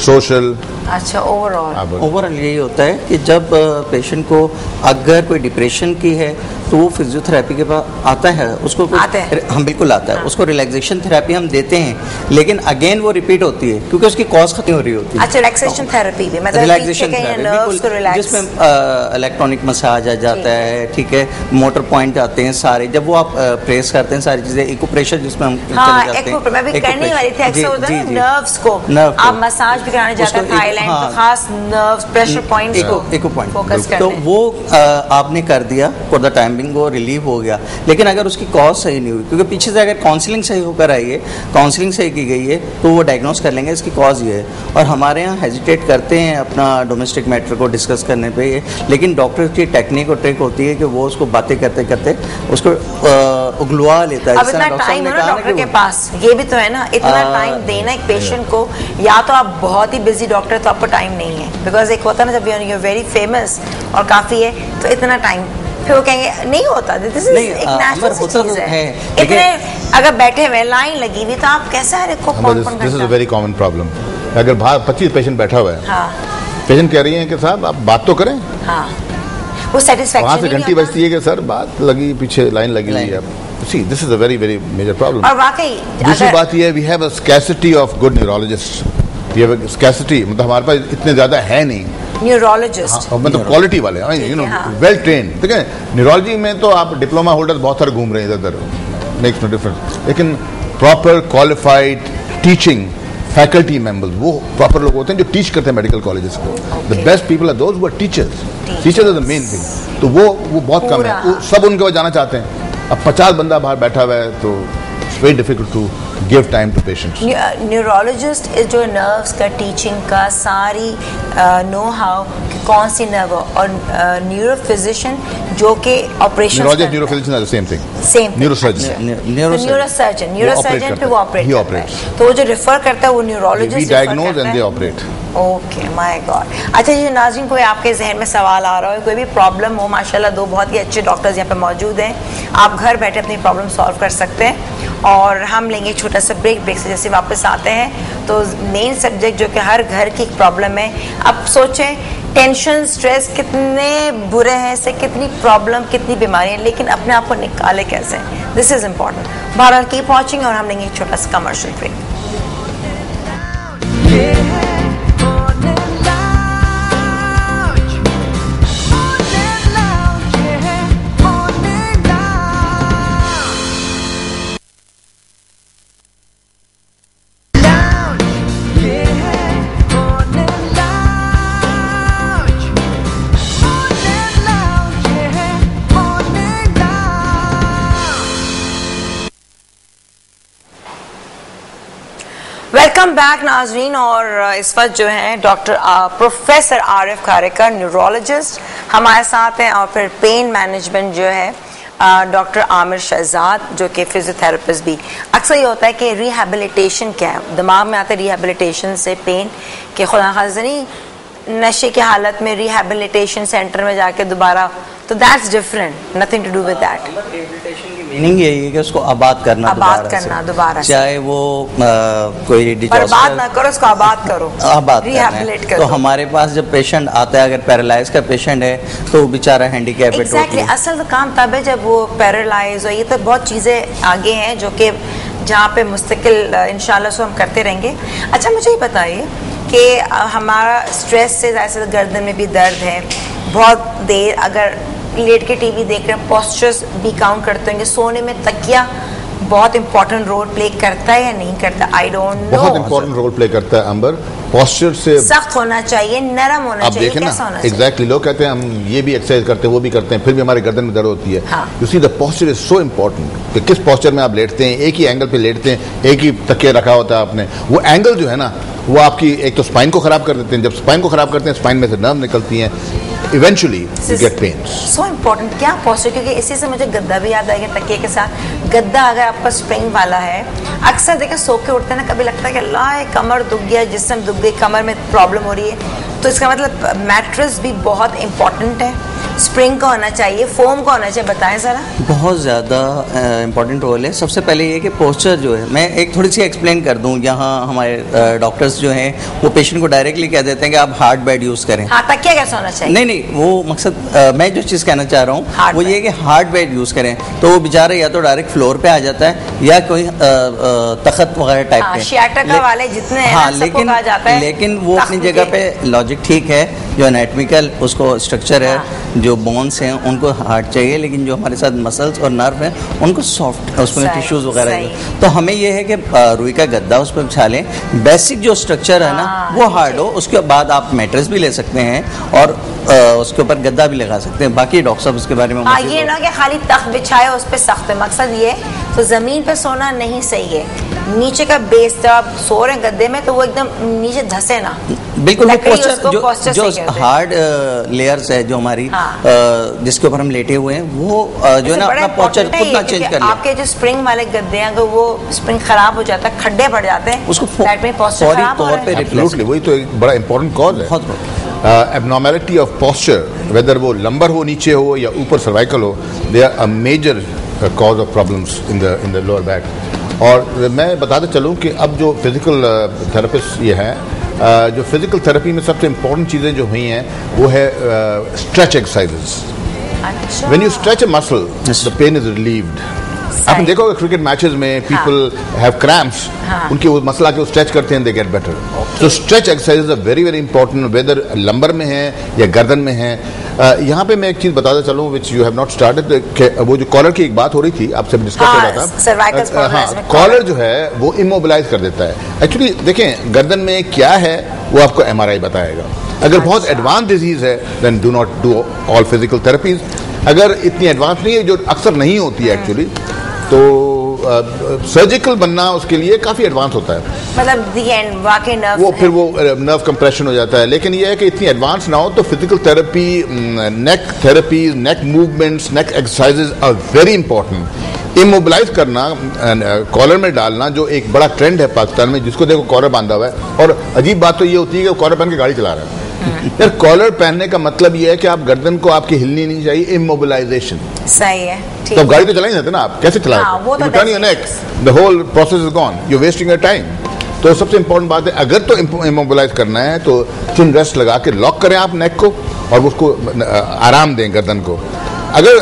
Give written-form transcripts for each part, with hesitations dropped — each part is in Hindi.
सोशल। अच्छा, ओवरऑल यही होता है कि जब पेशेंट को अगर कोई डिप्रेशन की है तो वो फिजियोथेरेपी के पास आता है, उसको हम बिल्कुल आता है, उसको रिलैक्सेशन थेरेपी हम देते हैं, लेकिन अगेन वो रिपीट होती है क्योंकि उसकी कॉज खत्म हो रही होती है। अच्छा, रिलैक्सेशन थेरेपी भी मतलब रिलैक्सेशन थेरेपी जिसमें इलेक्ट्रॉनिक मसाज आ जाता है, ठीक है, मोटर पॉइंट आते हैं सारे, जब वो आप प्रेस करते हैं सारी चीजें, इकोप्रेशर जिसमें हम चले जाते हैं। मैं भी करने वाली थी, अक्सर होता है नर्व्स को आप मसाज भी कराने जाते हैं थाईलैंड, तो खास नर्व्स प्रेशर पॉइंट्स को इको पॉइंट फोकस करने, तो वो आपने कर दिया फॉर द टाइम बिंग, वो रिलीव हो गया। लेकिन अगर उसकी कॉज सही नहीं हुई, क्योंकि पीछे से अगर काउंसलिंग सही होकर आई है, काउंसलिंग सही की गई है, तो वो डायग्नोस कर लेंगे इसकी कॉज ये है। और हमारे यहाँ हेजिटेट करते हैं अपना डोमेस्टिक मैटर को डिस्कस करने पे, लेकिन डॉक्टर की टेक्निक और ट्रिक होती है कि वो उसको बातें करते करते उसको उगलवा लेता है। अब इतना टाइम है ना डॉक्टर के पास, ये भी तो है ना, इतना टाइम देना एक पेशेंट को, या तो आप बहुत ही बिजी डॉक्टर तो आपको टाइम नहीं है, बिकॉज एक होता है ना जब यू वेरी फेमस और काफी है तो इतना टाइम, फिर वो कहेंगे नहीं होता, दिस इज एक नेचुरल चीज है। इतने अगर बैठे हुए लाइन लगी हुई तो आप कैसे हर एक को कौन this is a very common problem. अगर बाहर 25 पेशेंट बैठा हुआ है, पेशेंट कह रही है कि साहब आप बात तो करें, वो सेटिस्फैक्शन वहाँ से घंटी बजती है कि सर बात लगी, पीछे लाइन लगी हुई है। See, this is a very, very major problem. और वाकई दूसरी बात यह है, we have a scarcity of good neurologists. We have a scarcity, मतलब हमारे पास इतने ज्यादा है नहीं न्यूरोलॉजिस्ट, मतलब क्वालिटी वाले, यू नो, वेल ट्रेन। ठीक है, न्यूरोलॉजी में तो आप डिप्लोमा होल्डर्स बहुत सारे घूम रहे हैं इधर उधर, मेक्स नो डिफरेंस, लेकिन proper qualified teaching faculty members, वो प्रॉपर लोग होते हैं जो टीच करते हैं मेडिकल कॉलेजेस को। The best people are those who are teachers. Teachers are the main thing. तो वो बहुत कम है, वो सब उनके पास जाना चाहते हैं। अब 50 बंदा बाहर बैठा हुआ है तो it's very difficult to give time to patients. Neurologist जो नर्व्स का टीचिंग का सारी नो हाउ कि कौन सी नर्व, और न्यूरोफिजिशियन जो कि operation, neurophysician are the same thing, same neurosurgeon पे वो ऑपरेट करता है, तो वो जो रेफर करता है वो neurologist diagnose and they operate. Okay, my God. अच्छा जी नाज़रीन, कोई आपके जहन में सवाल आ रहा हो, कोई भी प्रॉब्लम हो, माशाल्लाह दो बहुत ही अच्छे डॉक्टर्स यहाँ पे मौजूद हैं, आप घर बैठे अपनी प्रॉब्लम सॉल्व कर सकते हैं। और हम लेंगे एक छोटा सा ब्रेक से जैसे वापस आते हैं तो मेन सब्जेक्ट जो कि हर घर की एक प्रॉब्लम है। अब सोचें टेंशन स्ट्रेस कितने बुरे हैं, इससे कितनी प्रॉब्लम कितनी बीमारियाँ, लेकिन अपने आप को निकाले कैसे, दिस इज़ इम्पॉर्टेंट। बहरहाल कीप वॉचिंग और हम लेंगे एक छोटा सा कमर्शियल ब्रेक। वेलकम बैक नाजरीन, और इस वक्त जो है डॉक्टर प्रोफेसर आरिफ खारेकर न्यूरोलॉजिस्ट हमारे साथ हैं, और फिर पेन मैनेजमेंट जो है डॉक्टर आमिर शहजाद जो कि फिजियोथेरेपिस्ट भी। अक्सर ये होता है कि रिहैबिलिटेशन क्या है, दिमाग में आता है रिहैबिलिटेशन से पेन के खुदा खाजनी नशे की हालत में रिहैबिलिटेशन सेंटर में जाके दोबारा, तो that's different, nothing to do with that. Rehabilitation की मीनिंग यही है कि उसको आबाद करना दोबारा से, चाहे वो कोई बर्बाद ना करो, उसको आबाद करो, आबाद रिहैबिलिट करो। तो हमारे पास जब पेशेंट आता है, अगर पैरालाइज का पेशेंट है तो वो बेचारा हैंडीकैप है। एग्जैक्टली, असल काम तब है जब वो पैरालाइज हो। ये तो बहुत चीज़ें आगे हैं जो कि जहाँ पे मुस्तकिल इंशाल्लाह सो हम करते रहेंगे। अच्छा मुझे ये बताइए कि हमारा स्ट्रेस से ज़्यादा गर्दन में भी दर्द है, बहुत देर अगर लेट के टीवी देख रहे हैं, पोस्चर्स भी काउंट करते होंगे, सोने में तकिया बहुत इंपॉर्टेंट रोल प्ले करता है या नहीं करता, आई डोंट नो। बहुत इंपॉर्टेंट रोल प्ले करता है अंबर। पोस्चर से सख्त होना चाहिए, नरम होना चाहिए, कैसा होना चाहिए? एग्जैक्टली, लोग कहते हैं हम ये भी एक्सरसाइज करते हैं, वो भी करते हैं, फिर भी हमारे गर्दन में दर्द होती है। You see the posture is so important कि किस पोस्चर में आप लेटते हैं, एक ही एंगल पे लेटते हैं, एक ही तकिया रखा होता है आपने, वो एंगल जो है ना वो आपकी एक तो स्पाइन को खराब कर देते हैं। जब स्पाइन को खराब करते हैं, स्पाइन में से नर्व निकलती हैं, eventually you get pain. So important क्या पोस्चर, क्योंकि इसी से मुझे गद्दा भी याद आएगा तकिए के साथ, गद्दा अगर आपका स्प्रिंग वाला है, अक्सर देखें सो के उठते हैं ना, कभी लगता है कि अल्लाह कमर दुख गया, जिस्म दुख गई, कमर में प्रॉब्लम हो रही है, तो इसका मतलब मैट्रेस भी बहुत इंपॉर्टेंट है। स्प्रिंग का होना चाहिए, फोम का होना चाहिए, बताएं ज़रा। बहुत ज़्यादा इम्पॉर्टेंट रोल है। सबसे पहले ये कि पोस्चर जो है, मैं एक थोड़ी सी एक्सप्लेन कर दूं। यहाँ हमारे डॉक्टर्स जो हैं वो पेशेंट को डायरेक्टली कह देते हैं कि आप हार्ड बेड यूज़ करें। हाँ, तकिया कैसा होना चाहिए? नहीं, वो मकसद मैं जो चीज़ कहना चाह रहा हूँ वो ये कि हार्ड बेड यूज़ करें, तो वो बेचारा या तो डायरेक्ट फ्लोर पे आ जाता है या कोई तख्त वगैरह टाइप के। शियाटिका वाले जितने हैं हाँ, लेकिन वो अपनी जगह पे लॉजिक ठीक है। जो एनाटॉमिकल उसको स्ट्रक्चर है, जो बोन्स हैं उनको हार्ड चाहिए, लेकिन जो हमारे साथ मसल्स और नर्व हैं उनको सॉफ्ट, उसमें टिश्यूज वगैरह। तो हमें ये है कि रुई का गद्दा उस पर बिछा लें, बेसिक जो स्ट्रक्चर है ना वो हार्ड हो, उसके बाद आप मैट्रेस भी ले सकते हैं और उसके ऊपर गद्दा भी लगा सकते हैं। बाकी डॉक्टर साहब उसके बारे में ये ना कि खाली तख्त बिछाए उस पर सख्त है, मकसद ये तो ज़मीन पे सोना नहीं सही है। नीचे का बेस जब आप सो रहे हैं गद्दे में तो वो एकदम नीचे धसे ना, बिल्कुल। वो पोस्चर जो हार्ड लेयर्स है जो हमारी जिसके ऊपर हम लेटे हुए हैं, वो जो है ना अपना पोस्चर खुद ना चेंज कर ले। आपके जो स्प्रिंग वाले गद्दे हैं, अगर वो स्प्रिंग खराब हो जाता है, खड्डे पड़ जाते हैं, उसको पोस्चर खराब हो रहा है। एब्सोल्युटली, वही तो एक बड़ा इंपॉर्टेंट कॉज है। एब्नॉर्मेलिटी ऑफ पोस्चर, वेदर वो लंबर हो, नीचे हो या ऊपर सर्वाइकल हो, they are a major cause of problems in the lower back. और मैं बताते चलूँ कि अब जो फिजिकल थेरेपिस्ट ये हैं, जो फिजिकल थेरेपी में सबसे इम्पोर्टेंट चीज़ें जो हुई हैं वो है stretch exercises. When you stretch a muscle the pain is relieved. आपने देखा होगा क्रिकेट मैचेस में पीपल हैव क्रैम्प्स, उनके वो मसल आके स्ट्रेच करते हैं, they get better. So stretch exercises are very very important, whether lumbar में है या गर्दन में है। यहाँ पे मैं एक चीज बताता चलूँ which you have not started. वो जो कॉलर की एक बात हो रही थी, आपसे डिस्कस हो रहा था। हाँ, कॉलर जो है वो इमोबिलाइज कर देता है। एक्चुअली देखें गर्दन में क्या है वो आपको MRI बताएगा। अगर बहुत एडवांस डिजीज है then do not do all physical therapies. अगर इतनी एडवांस नहीं है, जो अक्सर नहीं होती है एक्चुअली, तो सर्जिकल बनना उसके लिए काफी एडवांस होता है, मतलब दी एंड वाकई नर्व वो फिर वो नर्व कंप्रेशन हो जाता है। लेकिन ये है कि इतनी एडवांस ना हो तो physical therapy, neck therapy, neck movements, neck exercises are very important. Immobilise करना, कॉलर में डालना, जो एक बड़ा ट्रेंड है पाकिस्तान में, जिसको देखो कॉलर बांधा हुआ है। और अजीब बात तो ये होती है कि कॉलर पहन के गाड़ी चला रहा है। यार कॉलर पहनने का मतलब ये है कि आप गर्दन को आपकी हिलनी नहीं चाहिए, इमोबिलाइजेशन। सही है, ठीक। तो गाड़ी तो चला ही नहीं ना, आप कैसे चलाएं? वो turn your neck, the whole process is gone, you wasting your time. तो सबसे इंपॉर्टेंट बात है, अगर तो इमोबिलाइज करना है तो चिन रेस्ट लगा के लॉक करें आप नेक को और उसको आराम दें गर्दन को। अगर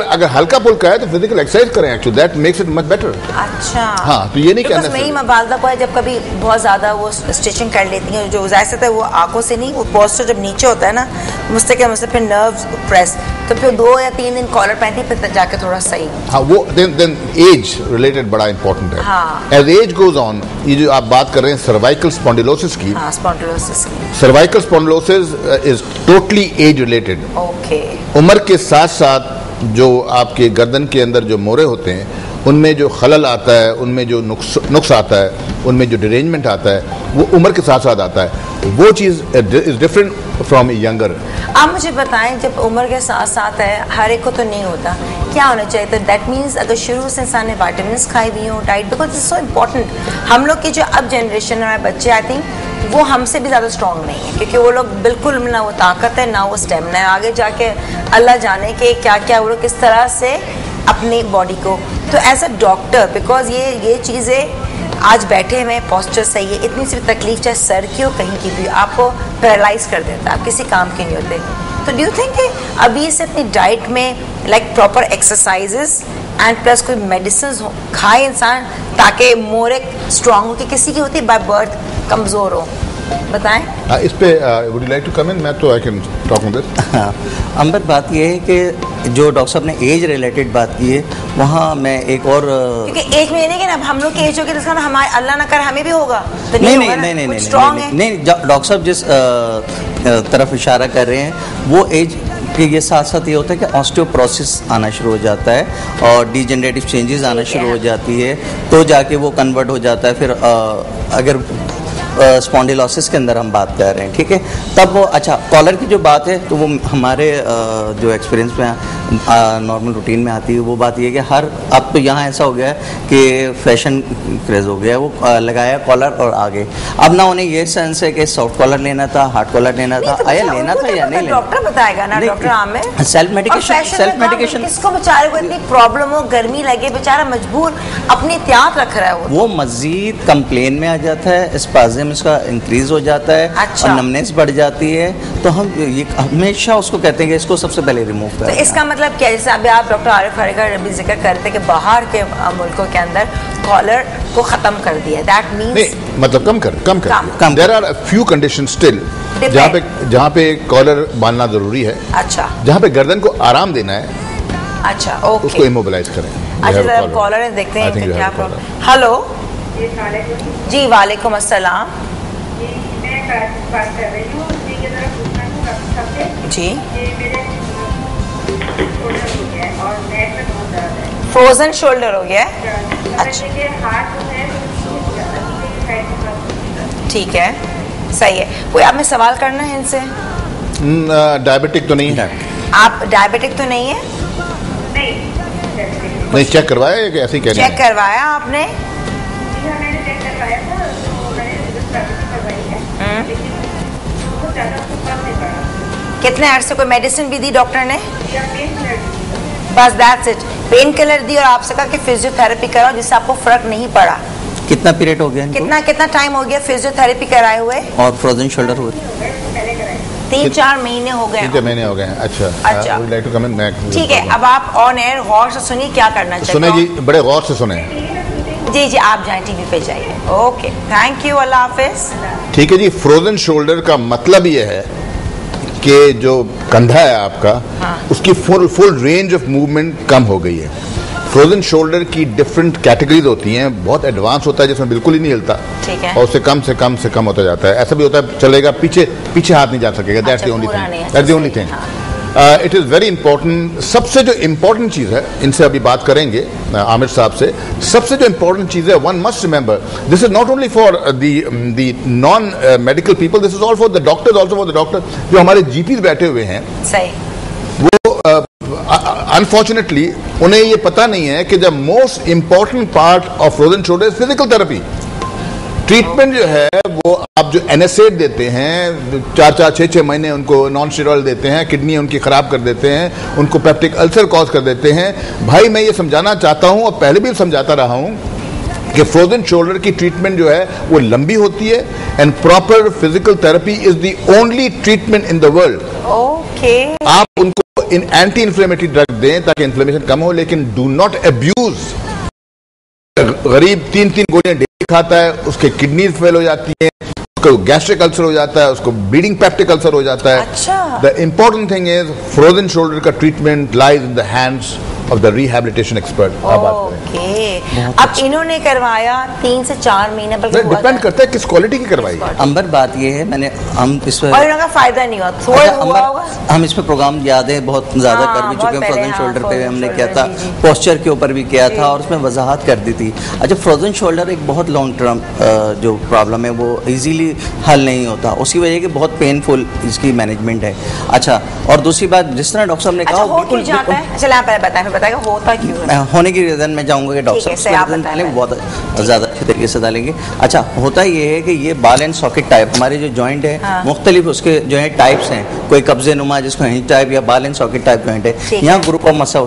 अगर हल्का फुल्का है तो फिजिकल एक्सरसाइज करें, actually that makes it much better. अच्छा, हाँ, तो ये नहीं कहना। मेरी वालदा को जब कभी बहुत ज्यादा वो स्टिचिंग कर लेती हैं, जो जाहिर सा है वो आंखों से नहीं, वो पोस्टर जब नीचे होता है ना, मुझसे क्या मुझसे फिर नर्व्स प्रेस, तो फिर 2 या 3 दिन कॉलर पहनती, फिर जाके थोड़ा सही। हाँ, वो देन एज रिलेटेड बड़ा इंपॉर्टेंट है। हाँ, एज एज गोज ऑन, ये जो आप बात कर रहे हैं सर्वाइकल स्पॉन्डिलोसिस की, हाँ, स्पॉन्डिलोसिस की, cervical spondylosis is totally age related. Okay. उम्र के साथ साथ जो आपके गर्दन के अंदर जो मोरे होते हैं, उनमें जो खलल आता है, उनमें जो नुक्स आता है, उनमें जो डिरेंजमेंट आता है, वो उम्र के साथ साथ आता है। वो चीज़ इज डिफरेंट फ्रॉम यंगर। आप मुझे बताएं, जब उम्र के साथ साथ है, हर एक को तो नहीं होता, क्या होना चाहिए? तो दैट मीन्स अगर शुरू से इंसान ने वाइटामिन खाई हुई हो, diet, because it's so important. हम लोग की जो अब जनरेशन है, हमारे बच्चे, आई थिंक वो हमसे भी ज़्यादा स्ट्रॉन्ग नहीं है, क्योंकि वो लोग बिल्कुल ना वो ताकत है ना वो स्टेमिना है। आगे जाके अल्लाह जाने के क्या क्या वो लोग किस तरह से अपनी बॉडी को। तो एज अ डॉक्टर, बिकॉज ये चीज़ें आज बैठे हुए पोस्चर सही है, इतनी सी तकलीफ चाहे सर की हो कहीं की भी, आपको पैरालाइज कर देता है, आप किसी काम के नहीं होते। तो डू यू थिंक कि अभी से अपनी डाइट में like proper exercises and plus कोई मेडिसिन खाए इंसान, ताकि मोर एक स्ट्रांग हो, कि किसी की होती बाय बर्थ कमज़ोर हो? बताएं। इस पे would you like to come in? मैं तो I can talk on this. हाँ, अंबर, बात ये है कि जो डॉक्टर साहब ने एज रिलेटेड बात की है, वहाँ मैं एक और, क्योंकि एज में ये नहीं कि ना हम लोग की एज होगी तो हमारे अल्लाह ना कर हमें भी होगा, तो नहीं, स्ट्रॉन्ग नहीं, डॉक्टर साहब जिस तरफ इशारा कर रहे हैं वो एज कि ये साथ साथ ये होता है कि ऑस्टियोप्रोसिस आना शुरू हो जाता है और डिजेनरेटिव चेंजेस आना शुरू हो जाती है, तो जाके वो कन्वर्ट हो जाता है। फिर अगर स्पॉन्डिलोसिस के अंदर हम बात कर रहे हैं, ठीक है। तब वो अच्छा कॉलर की जो बात है तो वो हमारे जो एक्सपीरियंस में नॉर्मल रूटीन में आती है, वो बात ये है कि हर अब तो यहाँ ऐसा हो गया है कि फैशन क्रेज हो गया है, वो लगाया कॉलर और आगे। अब ना उन्हें ये सेंस है कि सॉफ्ट कॉलर लेना था, हार्ड कॉलर लेना था, आया लेना था या नहीं लेना। डॉक्टर बताएगा ना, डॉक्टर आमिर। सेल्फ मेडिकेशन किसको बेचारे को इतनी प्रॉब्लम हो, गर्मी लगे, बेचारा मजबूर अपनी एहतियात रख रहा है। वो मजीद कंप्लेन में आ जाता है, स्पाज़म इसका इंक्रीज हो जाता है। अच्छा। और नमनेस बढ़ जाती है। तो हम ये हमेशा उसको कहते हैं कि इसको सबसे पहले रिमूव करें। तो इसका मतलब क्या है, जैसे अभी आप डॉक्टर आरिफ हरी का भी जिक्र करते हैं कि बाहर के मुल्कों के अंदर कॉलर को खत्म कर दिया, दैट मींस मतलब कम। There are few condition still जहाँ पे कॉलर बांधना जरूरी है। अच्छा। जहाँ पे गर्दन को आराम देना है, अच्छा, ओके, उसको इमोबिलाइज करें। अच्छा, कॉलर है, देखते हैं क्या प्रॉब्लम। हेलो जी, वालेकुम अस्सलाम जी। फ्रोजन शोल्डर हो गया है। अच्छा, ठीक है, सही है। कोई आपने सवाल करना है इनसे? डायबिटिक तो नहीं है? आप डायबिटिक तो नहीं है? नहीं, चेक करवाया है कि ऐसे ही कह रहे हैं? चेक करवाया आपने? कितने अरसे कोई मेडिसिन भी दी डॉक्टर ने? बस दैट्स इट, पेन किलर दी और आपसे कहा कि फिजियोथेरेपी कराओ, जिससे आपको फर्क नहीं पड़ा। कितना पीरियड हो गया इनको? कितना टाइम हो गया फिजियोथेरेपी कराए हुए? और फ्रोजन शोल्डर हुए 3-4 महीने हो गए। 3 महीने हो गए हैं। अच्छा, ठीक है। अब आप ऑन एयर गौर से सुनिए क्या करना चाहिए। सुने जी, बड़े गौर से सुने। जी जी, आप जाएं टीवी पे जाइए। ओके, थैंक यू, अल्लाह हाफिज। ठीक है जी। फ्रोजन शोल्डर का मतलब ये है कि जो कंधा है आपका, हाँ। उसकी फुल रेंज ऑफ मूवमेंट कम हो गई है। फ्रोजन शोल्डर की डिफरेंट कैटेगरीज होती हैं। बहुत एडवांस होता है जिसमें बिल्कुल ही नहीं हिलता, ठीक है। और उससे कम होता जाता है। ऐसा भी होता है चलेगा, पीछे हाथ नहीं जा सकेगा। That's the only thing. It is very important. सबसे जो इम्पोर्टेंट चीज़ है, इनसे अभी बात करेंगे आमिर साहब से, सबसे जो इम्पोर्टेंट चीज़ है, one must remember, this is not only for the non medical people, this is all for the doctors, also for the doctor जो हमारे जीपीज बैठे हुए हैं। सही। वो अनफॉर्चुनेटली उन्हें ये पता नहीं है कि the most important part of frozen shoulder is physical therapy. Treatment जो है वो आप जो एनएसएड देते हैं, 4-6 महीने उनको नॉन स्टेरॉइड देते हैं, किडनी उनकी खराब कर देते हैं, उनको पेप्टिक अल्सर कॉज कर देते हैं। भाई मैं ये समझाना चाहता हूं, और पहले भी समझाता रहा हूं, कि फ्रोजन शोल्डर की ट्रीटमेंट जो है वो लंबी होती है, and proper physical therapy is the only treatment in the world. Okay. आप उनको इन एंटी इन्फ्लेमेटरी ड्रग दें ताकि इन्फ्लेमेशन कम हो, लेकिन डू नॉट अब्यूज। गरीब 3 गोलियां डेली खाता है, उसके किडनीज फेल हो जाती हैं, उसको गैस्ट्रिक अल्सर हो जाता है, उसको ब्लीडिंग पेप्टिक अल्सर हो जाता है। अच्छा। The important thing is frozen shoulder का treatment lies in the hands of the rehabilitation expert. Okay. अब इन्होंने करवाया 3 से 4 महीने, बल्कि डिपेंड करता है किस क्वालिटी की करवाई। अंबर बात ये है, हम इस पर और इनका फायदा नहीं हुआ, थोड़ा हुआ होगा। हम इस पे प्रोग्राम याद है बहुत ज्यादा कर भी चुके हैं। फ्रोजन शोल्डर पे हमने किया था, पोस्चर के ऊपर भी किया था, और उसमें वजाहत कर दी थी। अच्छा, फ्रोजन शोल्डर एक बहुत लॉन्ग टर्म जो प्रॉब्लम है, वो इजीली हल नहीं होता, उसकी वजह कि बहुत पेनफुल इसकी मैनेजमेंट है। अच्छा, और दूसरी बात, जिस तरह डॉक्टर साहब ने कहा, बिल्कुल जाता है। चलिए आप पहले बताएं, बताएगा होता क्यों है। होने की रीजन में जाऊंगा कि डॉक्टर साहब बहुत ज़्यादा अच्छे तरीके से डालेंगे। अच्छा, होता ये है कि ये बाल एंड सॉकेट टाइप, हमारे जो जॉइंट है, हाँ। मुख्तलिफ उसके जो है टाइप्स हैं, कोई कब्जे नुमा जिसको हिंज टाइप या बाल एंड सॉकेट टाइप जॉइंट है। यहाँ ग्रुप ऑफ मसल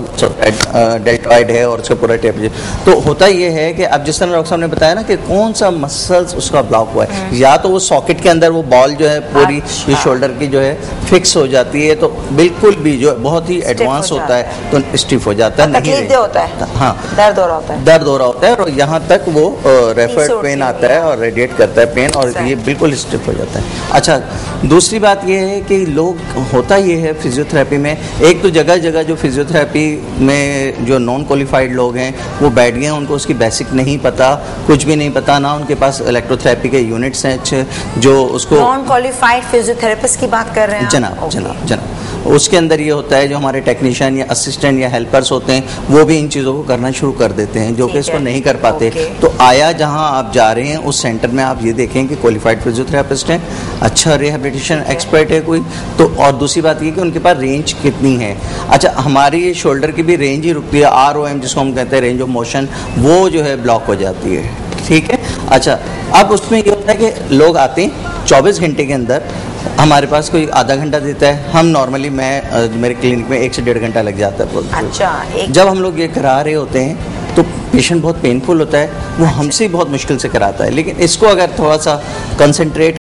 डेल्टॉइड है और उसका पूरा टाइप। तो होता ये है कि अब जिस तरह डॉक्टर साहब ने बताया ना कि कौन सा मसल्स उसका ब्लॉक हुआ है, या तो वो सॉकेट के अंदर वो बॉल जो है पूरी शोल्डर की जो है फिक्स हो जाती है, तो बिल्कुल भी जो बहुत ही एडवांस होता है तो स्टिफ हो जाता है, नहीं होता है। हाँ, दर्द हो रहा होता है और यहाँ तक वो रेफर्ड पेन आता है और रेडिएट करता है पेन, और ये बिल्कुल स्टिफ हो जाता है। अच्छा, दूसरी बात ये है कि लोग, होता ये है फिजियोथेरेपी में, एक तो जगह जगह जो फिजियोथेरेपी में जो नॉन क्वालिफाइड लोग हैं वो बैठ गए हैं, उनको उसकी बेसिक नहीं पता, कुछ भी नहीं पता, ना उनके पास इलेक्ट्रोथेरेपी के यूनिट्स हैं अच्छे जो उसको। नॉन क्वालिफाइड फिजियोथेरेपिस्ट की बात कर रहे हैं जनाब। उसके अंदर ये होता है, जो हमारे टेक्नीशियन या असिस्टेंट या हेल्पर्स होते हैं वो भी इन चीज़ों को करना शुरू कर देते हैं, जो कि इसको नहीं कर पाते। तो आया जहां आप जा रहे हैं उस सेंटर में आप ये देखें कि क्वालिफाइड फिजियोथेरेपिस्ट हैं, अच्छा रिहेबिलिटेशन एक्सपर्ट है कोई तो, और दूसरी बात ये कि उनके पास रेंज कितनी है। अच्छा, हमारी शोल्डर की भी रेंज ही रुकती है, ROM जिसको हम कहते हैं रेंज ऑफ मोशन, वो जो है ब्लॉक हो जाती है, ठीक है। अच्छा, अब उसमें ये होता है कि लोग आते हैं 24 घंटे के अंदर, हमारे पास कोई आधा घंटा देता है, हम नॉर्मली मेरे क्लिनिक में 1 से 1.5 घंटा लग जाता है। अच्छा, जब हम लोग ये करा रहे होते हैं तो पेशेंट बहुत पेनफुल होता है, वो हमसे बहुत मुश्किल से कराता है, लेकिन इसको अगर थोड़ा सा कंसंट्रेट